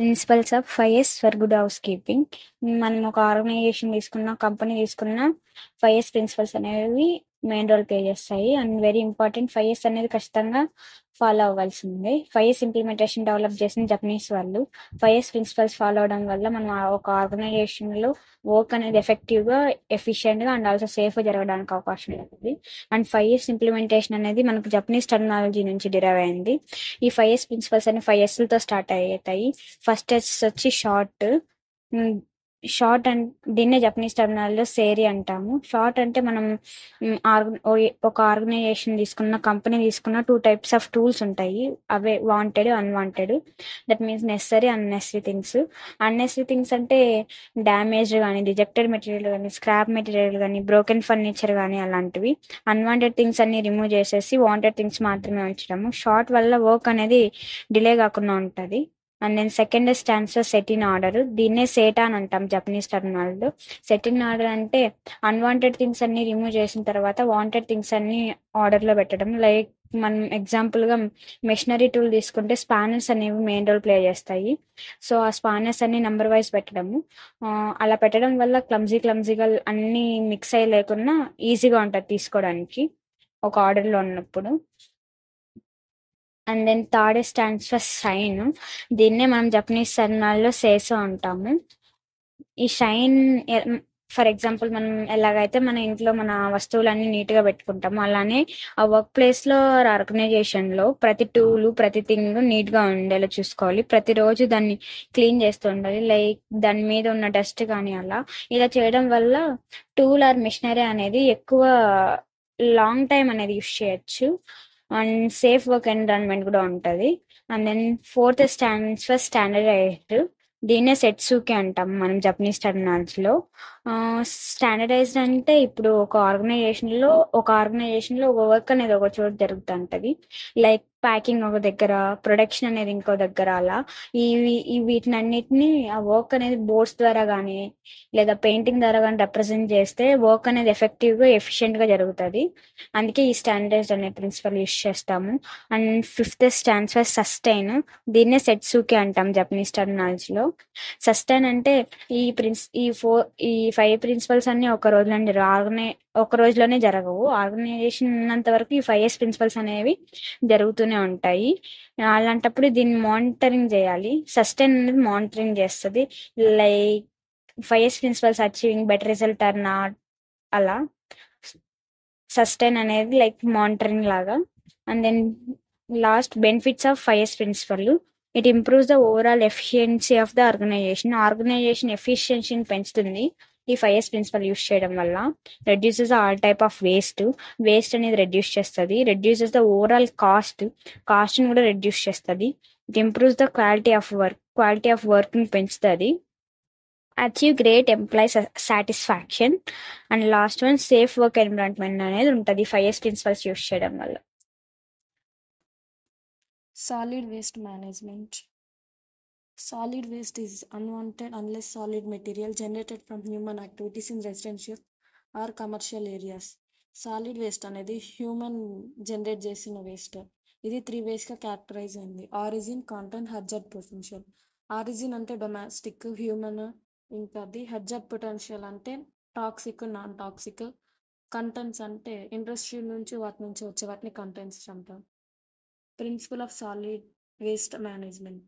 Principles of 5S for good housekeeping. మనం ఒక organisation తీసుకున్న, కంపెనీ తీసుకున్న 5S ప్రిన్సిపల్స్ అనేవి మెయిన్ రోల్ ప్లే చేస్తాయి. అండ్ వెరీ ఇంపార్టెంట్, 5S అనేది ఖచ్చితంగా ఫాలో అవ్వాల్సిందే. 5S ఇంప్లిమెంటేషన్ డెవలప్ చేసిన జపనీస్ వాళ్ళు. 5S ప్రిన్సిపల్స్ ఫాలో అవడం వల్ల మనం ఒక ఆర్గనైజేషన్లో వర్క్ అనేది ఎఫెక్టివ్గా, ఎఫిషియెంట్గా అండ్ ఆల్సో సేఫ్గా జరగడానికి అవకాశం ఉంటుంది. అండ్ 5S ఇంప్లిమెంటేషన్ అనేది మనకు జపనీస్ టెక్నాలజీ నుంచి డిరైవ్ అయింది. ఈ 5S ప్రిన్సిపల్స్ అన్ని 5Sలతో స్టార్ట్ అవుతాయి. ఫస్ట్ ఎస్ వచ్చి షార్ట్. షార్ట్ అండ్ దీన్నే జపనీస్ టెర్మినాల్లో సేరి అంటాము. షార్ట్ అంటే మనం ఒక ఆర్గనైజేషన్ తీసుకున్న, కంపెనీ తీసుకున్న 2 types ఆఫ్ టూల్స్ ఉంటాయి. అవే wanted, unwanted. That means necessary, unnecessary things. Unnecessary things అంటే డ్యామేజ్ కానీ, రిజెక్టెడ్ మెటీరియల్ కానీ, స్క్రాప్ మెటీరియల్ కానీ, బ్రోకెన్ ఫర్నిచర్ కానీ అలాంటివి. అన్వాంటెడ్ థింగ్స్ అన్ని రిమూవ్ చేసేసి వాంటెడ్ థింగ్స్ మాత్రమే ఉంచడము. షార్ట్ వల్ల వర్క్ అనేది డిలే కాకుండా ఉంటుంది. And then second stands for set in order. దీన్నే సేటా అని అంటాం జపనీస్ టర్మినాల్లో. సెట్ ఇన్ ఆర్డర్ అంటే అన్వాంటెడ్ థింగ్స్ అన్ని రిమూవ్ చేసిన తర్వాత వాంటెడ్ థింగ్స్ అన్ని ఆర్డర్లో పెట్టడం. లైక్ మనం ఎగ్జాంపుల్గా మెషినరీ టూల్ తీసుకుంటే స్పానర్స్ అనేవి మెయిన్ రోల్ ప్లే చేస్తాయి. సో ఆ స్పానర్స్ అన్ని నెంబర్ వైజ్ పెట్టడము. అలా పెట్టడం వల్ల క్లమ్జీగా అన్ని మిక్స్ అయ్యి లేకుండా ఈజీగా ఉంటుంది తీసుకోవడానికి ఒక ఆర్డర్లో ఉన్నప్పుడు. And then third stands for shine. దీన్నే మనం జపనీస్ టర్మినాల్లో సేసో అంటాము. ఈ షైన్ ఫర్ ఎగ్జాంపుల్ మనం ఎలాగైతే మన ఇంట్లో మన వస్తువులన్నీ నీట్గా పెట్టుకుంటామో అలానే ఆ వర్క్ ప్లేస్లో, ఆర్గనైజేషన్లో ప్రతి టూలు, ప్రతి థింగ్ నీట్గా ఉండేలా చూసుకోవాలి. ప్రతిరోజు దాన్ని క్లీన్ చేస్తూ ఉండాలి. లైక్ దాని మీద ఉన్న డస్ట్ కానీ అలా. ఇలా చేయడం వల్ల టూల్ ఆర్ మిషనరీ అనేది ఎక్కువ లాంగ్ టైం అనేది యూస్ చేయొచ్చు. అండ్ సేఫ్ వర్క్ ఎన్విరాన్మెంట్ కూడా ఉంటుంది. And then fourth stands for standardised. దీన్నే సెట్సుకే అంటాం మనం జపనీస్ టర్మినాలజీలో. స్టాండర్డైజ్డ్ అంటే ఇప్పుడు ఒక ఆర్గనైజేషన్లో ఒక వర్క్ అనేది ఒక చోట జరుగుతుంటుంది. లైక్ ప్యాకింగ్ ఒక దగ్గర, ప్రొడక్షన్ అనేది ఇంకో దగ్గర, అలా వీటినన్నిటిని ఆ వర్క్ అనేది బోర్డ్స్ ద్వారా కానీ లేదా పెయింటింగ్ ద్వారా కానీ రిప్రజెంట్ చేస్తే వర్క్ అనేది ఎఫెక్టివ్గా, ఎఫిషియెంట్గా జరుగుతుంది. అందుకే ఈ స్టాండర్డ్స్ అనే ప్రిన్సిపల్ యూస్ చేస్తాము. And fifth stands for sustain. దీన్నే సెట్సుకే అంటాం జపనీస్ టర్మినాలజీలో. సస్టైన్ అంటే ఈ 5 ప్రిన్సిపల్స్ అన్ని ఒక రోజులోనే జరగవు. ఆర్గనైజేషన్ ఉన్నంత వరకు ఈ 5S ప్రిన్సిపల్స్ అనేవి జరుగుతూనే ఉంటాయి. అలాంటప్పుడు దీన్ని మానిటరింగ్ చేయాలి. సస్టైన్ అనేది మానిటరింగ్ చేస్తుంది. Like 5S principles achieving better result or not, అలా సస్టైన్ అనేది లైక్ మానిటరింగ్ లాగా. And then last benefits of 5S principle. It improves the overall efficiency of the organisation ఎఫిషియన్సీని పెంచుతుంది ఈ 5S ప్రిన్సిపల్ యూస్ చేయడం వల్ల. Reduces all type of waste అనేది reduce చేస్తుంది. రెడ్యూసెస్ ద ఓవరాల్ కాస్ట్ని కూడా రెడ్యూస్ చేస్తుంది. It improves the quality of వర్క్ని పెంచుతుంది. Achieve great employee satisfaction. And last one safe work environment అనేది ఉంటుంది 5S ప్రిన్సిపల్స్ యూస్ చేయడం వల్ల. Solid waste management. Solid waste is unwanted unless solid material generated from human activities in residential or commercial areas. Solid waste అనేది human generate చేసిన waste. ఇది 3 ways గా characterised అయింది: origin, content, hazard potential. Origin అంటే domestic, human. ఇంకా అది hazard potential అంటే toxic, non toxic. Contents అంటే ఇండస్ట్రీ నుంచి వచ్చే వాటిని కంటెంట్స్ అంటాం. Principle of solid waste management.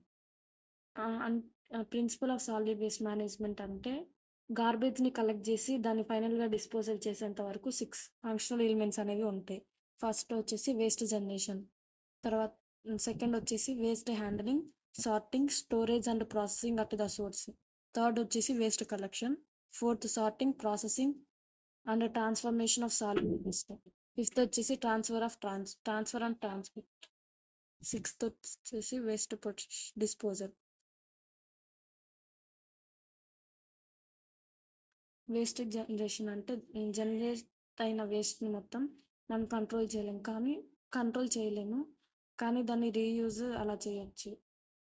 Principle of solid waste management అంటే గార్బేజ్ని కలెక్ట్ చేసి దాన్ని ఫైనల్గా డిస్పోజల్ చేసేంత వరకు 6 ఫంక్షనల్ ఎలిమెంట్స్ అనేవి ఉంటాయి. ఫస్ట్ వచ్చేసి వేస్ట్ జనరేషన్, తర్వాత సెకండ్ వచ్చేసి waste handling, sorting, storage and processing at the source. Third వచ్చేసి waste collection. Fourth sorting, processing and transformation of solid waste. Fifth వచ్చేసి ట్రాన్స్ఫర్ అండ్ ట్రాన్స్పోర్ట్. సిక్స్త్ వచ్చేసి waste disposal. Waste generation అంటే generate అయిన వేస్ట్ని మొత్తం మనం control చేయలేము, కానీ దాన్ని రీయూజ్ అలా చేయొచ్చు.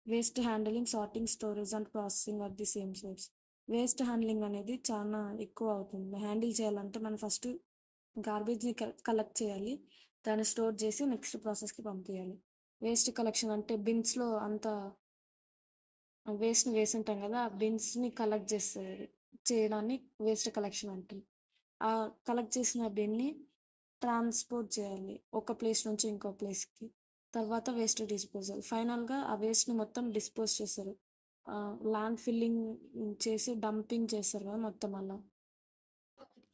Waste handling, sorting, storage and processing are the same source. Waste handling అనేది చాలా ఎక్కువ అవుతుంది. హ్యాండిల్ చేయాలంటే మనం ఫస్ట్ గార్బేజ్ని కలెక్ట్ చేయాలి, దాన్ని స్టోర్ చేసి నెక్స్ట్ ప్రాసెస్కి పంపించాలి. వేస్ట్ కలెక్షన్ అంటే బిన్స్లో అంతా వేస్ట్ని వేసుంటాం కదా, ఆ బిన్స్ని కలెక్ట్ చేస్తుంది, చేయడాన్ని వేస్ట్ కలెక్షన్ అంటాం. ఆ కలెక్ట్ చేసిన బిన్ని ట్రాన్స్పోర్ట్ చేయాలి ఒక ప్లేస్ నుంచి ఇంకో ప్లేస్కి. తర్వాత వేస్ట్ డిస్పోజల్. ఫైనల్గా ఆ వేస్ట్ని మొత్తం డిస్పోజ్ చేస్తారు, ల్యాండ్ ఫిల్లింగ్ చేసి డంపింగ్ చేస్తారు కదా మొత్తం అలా.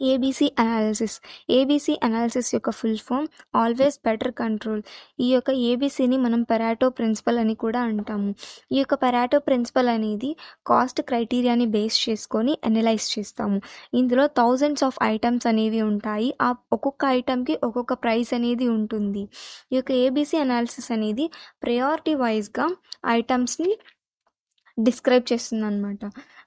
ABC analysis. ఏబీసీ అనాలిసిస్ యొక్క full form always better control. ఈ యొక్క ఏబీసీని మనం పెరాటో ప్రిన్సిపల్ అని కూడా అంటాము. ఈ యొక్క పెరాటో ప్రిన్సిపల్ అనేది కాస్ట్ క్రైటీరియాని బేస్ చేసుకొని అనలైజ్ చేస్తాము. ఇందులో థౌజండ్స్ ఆఫ్ ఐటమ్స్ అనేవి ఉంటాయి. ఆ ఒక్కొక్క ఐటమ్కి ఒక్కొక్క ప్రైస్ అనేది ఉంటుంది. ఈ యొక్క ఏబీసీ అనాలిసిస్ అనేది ప్రయారిటీ వైజ్గా ఐటమ్స్ని డిస్క్రైబ్ చేస్తుంది అనమాట.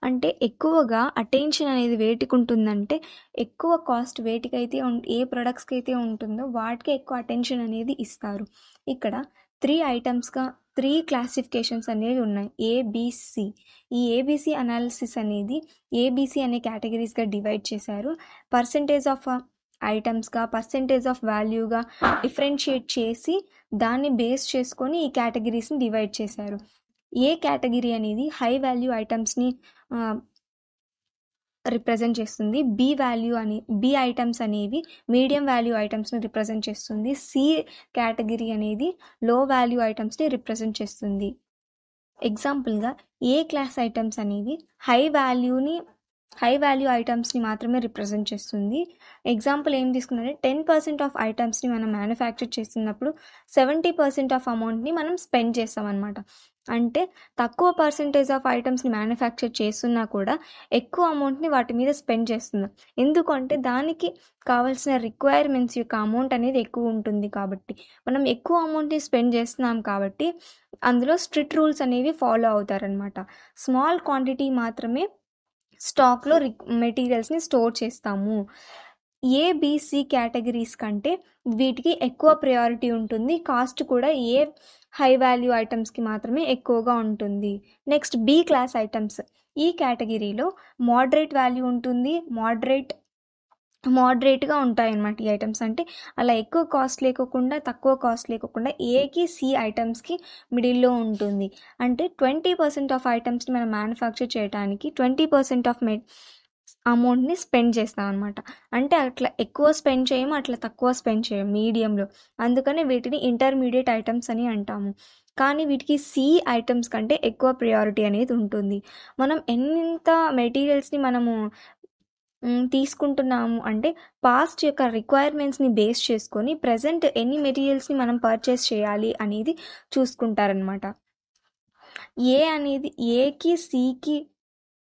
అంటే ఎక్కువగా అటెన్షన్ అనేది వేటికి ఉంటుందంటే, ఎక్కువ కాస్ట్ వేటికైతే ఏ ప్రొడక్ట్స్కి అయితే ఉంటుందో వాటికి ఎక్కువ అటెన్షన్ అనేది ఇస్తారు. ఇక్కడ 3 ఐటమ్స్గా 3 క్లాసిఫికేషన్స్ అనేవి ఉన్నాయి, ఏబిసి. ఈ ఏబిసి అనాలిసిస్ అనేది ఏబిసి అనే కేటగిరీస్గా డివైడ్ చేశారు. పర్సంటేజ్ ఆఫ్ ఐటమ్స్గా, పర్సంటేజ్ ఆఫ్ వాల్యూగా డిఫరెన్షియేట్ చేసి దాన్ని బేస్ చేసుకొని ఈ కేటగిరీస్ని డివైడ్ చేశారు. ఏ కేటగిరీ అనేది హై వాల్యూ ఐటమ్స్ని రిప్రజెంట్ చేస్తుంది, బి ఐటమ్స్ అనేవి మీడియం వాల్యూ ఐటమ్స్ని రిప్రజెంట్ చేస్తుంది, సి కేటగిరీ అనేది లో వాల్యూ ఐటమ్స్ని రిప్రజెంట్ చేస్తుంది. ఎగ్జాంపుల్గా ఏ క్లాస్ ఐటమ్స్ అనేవి హై వాల్యూ ఐటమ్స్ని మాత్రమే రిప్రజెంట్ చేస్తుంది. ఎగ్జాంపుల్ ఏం తీసుకున్నారంటే 10% ఆఫ్ ఐటమ్స్ని మనం మ్యానుఫ్యాక్చర్ చేస్తున్నప్పుడు 70% ఆఫ్ అమౌంట్ని మనం స్పెండ్ చేస్తాం అనమాట. అంటే తక్కువ పర్సంటేజ్ ఆఫ్ ఐటమ్స్ని మ్యానుఫ్యాక్చర్ చేస్తున్నా కూడా ఎక్కువ అమౌంట్ని వాటి మీద స్పెండ్ చేస్తున్నాం. ఎందుకంటే దానికి కావాల్సిన రిక్వైర్మెంట్స్ యొక్క అమౌంట్ అనేది ఎక్కువ ఉంటుంది కాబట్టి, మనం ఎక్కువ అమౌంట్ని స్పెండ్ చేస్తున్నాం కాబట్టి అందులో స్ట్రిక్ట్ రూల్స్ అనేవి ఫాలో అవుతారనమాట. స్మాల్ క్వాంటిటీ మాత్రమే స్టాక్లో మెటీరియల్స్ని స్టోర్ చేస్తాము. ఏబిసి కేటగిరీస్ కంటే వీటికి ఎక్కువ ప్రయారిటీ ఉంటుంది. కాస్ట్ కూడా ఏ హై వాల్యూ ఐటమ్స్కి మాత్రమే ఎక్కువగా ఉంటుంది. Next B class items. ఈ కేటగిరీలో మోడరేట్ వాల్యూ ఉంటుంది, మోడరేట్గా ఉంటాయి అన్నమాట ఈ ఐటమ్స్. అంటే అలా ఎక్కువ కాస్ట్ లేకోకుండా తక్కువ కాస్ట్ లేకోకుండా ఏకి సి ఐటమ్స్కి మిడిల్లో ఉంటుంది. అంటే 20% ఆఫ్ ఐటమ్స్ని మనం మ్యానుఫ్యాక్చర్ చేయడానికి 20% ఆఫ్ అమౌంట్ని స్పెండ్ చేస్తాం అనమాట. అంటే అట్లా ఎక్కువ స్పెండ్ చేయము, అట్లా తక్కువ స్పెండ్ చేయము, మీడియంలో. అందుకని వీటిని ఇంటర్మీడియట్ ఐటమ్స్ అని అంటాము. కానీ వీటికి సి ఐటమ్స్ కంటే ఎక్కువ ప్రియారిటీ అనేది ఉంటుంది. మనం ఎంత మెటీరియల్స్ని మనము తీసుకుంటున్నాము అంటే పాస్ట్ యొక్క రిక్వైర్మెంట్స్ని బేస్ చేసుకొని ప్రజెంట్ ఎన్ని మెటీరియల్స్ని మనం పర్చేస్ చేయాలి అనేది చూసుకుంటారనమాట. ఏ అనేది ఏకి సికి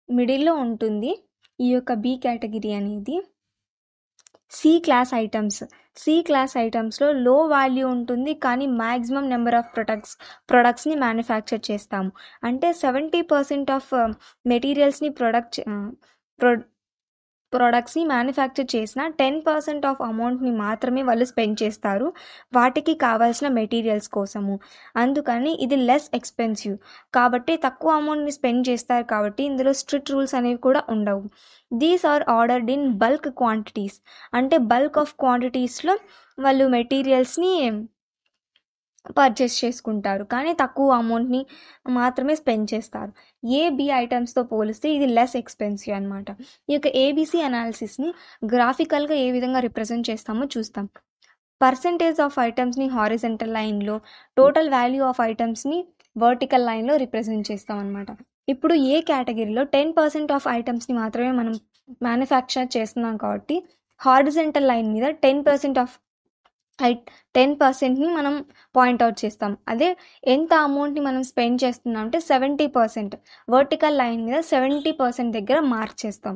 మిడిల్లో ఉంటుంది. ఈ యొక్క బి కేటగిరీ అనేది సి క్లాస్ ఐటమ్స్లో లో వాల్యూ ఉంటుంది, కానీ మ్యాక్సిమం నెంబర్ ఆఫ్ ప్రొడక్ట్స్ని మ్యానుఫ్యాక్చర్ చేస్తాము. అంటే 70% ఆఫ్ మెటీరియల్స్ని ప్రొడక్ట్స్ని మ్యానుఫ్యాక్చర్ చేసిన 10% ఆఫ్ అమౌంట్ని మాత్రమే వాళ్ళు స్పెండ్ చేస్తారు వాటికి కావాల్సిన మెటీరియల్స్ కోసము. అందుకని ఇది లెస్ ఎక్స్పెన్సివ్ కాబట్టి తక్కువ అమౌంట్ని స్పెండ్ చేస్తారు కాబట్టి ఇందులో స్ట్రిక్ట్ రూల్స్ అనేవి కూడా ఉండవు. These are ordered in bulk quantities. అంటే బల్క్ ఆఫ్ క్వాంటిటీస్లో వాళ్ళు మెటీరియల్స్ని పర్చేస్ చేసుకుంటారు, కానీ తక్కువ అమౌంట్ని మాత్రమే స్పెండ్ చేస్తారు. బి ఐటమ్స్తో పోలిస్తే ఇది లెస్ ఎక్స్పెన్సివ్ అనమాట. ఈ యొక్క ఏబిసి అనాలిసిస్ని గ్రాఫికల్గా ఏ విధంగా రిప్రజెంట్ చేస్తామో చూస్తాం. పర్సంటేజ్ ఆఫ్ ఐటమ్స్ని హారిజంటల్ లైన్లో, టోటల్ వాల్యూ ఆఫ్ ఐటమ్స్ని వర్టికల్ లైన్లో రిప్రజెంట్ చేస్తాం అనమాట. ఇప్పుడు ఏ కేటగిరీలో 10% ఆఫ్ ఐటమ్స్ని మాత్రమే మనం మ్యానుఫ్యాక్చర్ చేస్తున్నాం కాబట్టి హారిజంటల్ లైన్ మీద 10%ని మనం పాయింట్అవుట్ చేస్తాం. అదే ఎంత అమౌంట్ని మనం స్పెండ్ చేస్తున్నాం అంటే 70%, వర్టికల్ లైన్ మీద 70% దగ్గర మార్క్ చేస్తాం.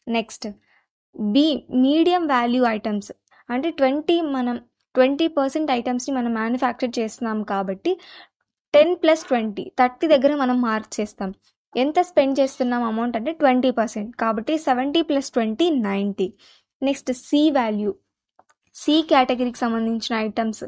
Next B medium value items. అంటే 20% ఐటమ్స్ని మనం మ్యానుఫ్యాక్చర్ చేస్తున్నాం కాబట్టి 10+20 30 దగ్గర మనం మార్క్ చేస్తాం. ఎంత స్పెండ్ చేస్తున్నాం అమౌంట్ అంటే 20% కాబట్టి 70+20 90. Next C value. సి కేటగిరీకి సంబంధించిన ఐటమ్స్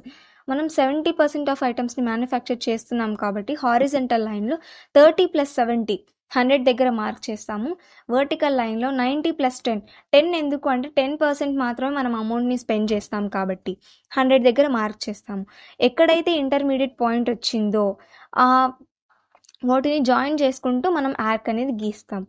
మనం 70% ఆఫ్ ఐటమ్స్ని మ్యానుఫ్యాక్చర్ చేస్తున్నాం కాబట్టి హారిజంటల్ లైన్లో 30+70 100 దగ్గర మార్క్ చేస్తాము. వర్టికల్ లైన్లో 90+10 10 ఎందుకు అంటే 10% మాత్రమే మనం అమౌంట్ని స్పెండ్ చేస్తాం కాబట్టి 100 దగ్గర మార్క్ చేస్తాము. ఎక్కడైతే ఇంటర్మీడియట్ పాయింట్ వచ్చిందో ఆ వాటిని జాయిన్ చేసుకుంటూ మనం ఆర్క్ అనేది గీస్తాం.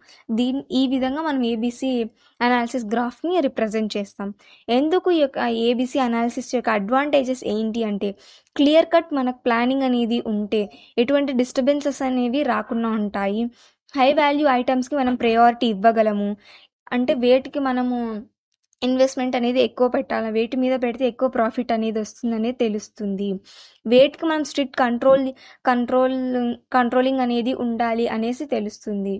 ఈ విధంగా మనం ఏబీసీ అనాలిసిస్ గ్రాఫ్ని రిప్రజెంట్ చేస్తాం. ఎందుకు ఈ యొక్క ఏబీసీ అనాలిసిస్ యొక్క అడ్వాంటేజెస్ ఏంటి అంటే, క్లియర్ కట్ మనకు ప్లానింగ్ అనేది ఉంటే ఎటువంటి డిస్టర్బెన్సెస్ అనేవి రాకుండా ఉంటాయి. హై వాల్యూ ఐటమ్స్కి మనం ప్రయారిటీ ఇవ్వగలము. అంటే వేటికి మనము ఇన్వెస్ట్మెంట్ అనేది ఎక్కువ పెట్టాలి, వేటి మీద పెడితే ఎక్కువ ప్రాఫిట్ అనేది వస్తుందనేది తెలుస్తుంది. వేటికి మనం స్ట్రిక్ట్ కంట్రోలింగ్ అనేది ఉండాలి అనేసి తెలుస్తుంది.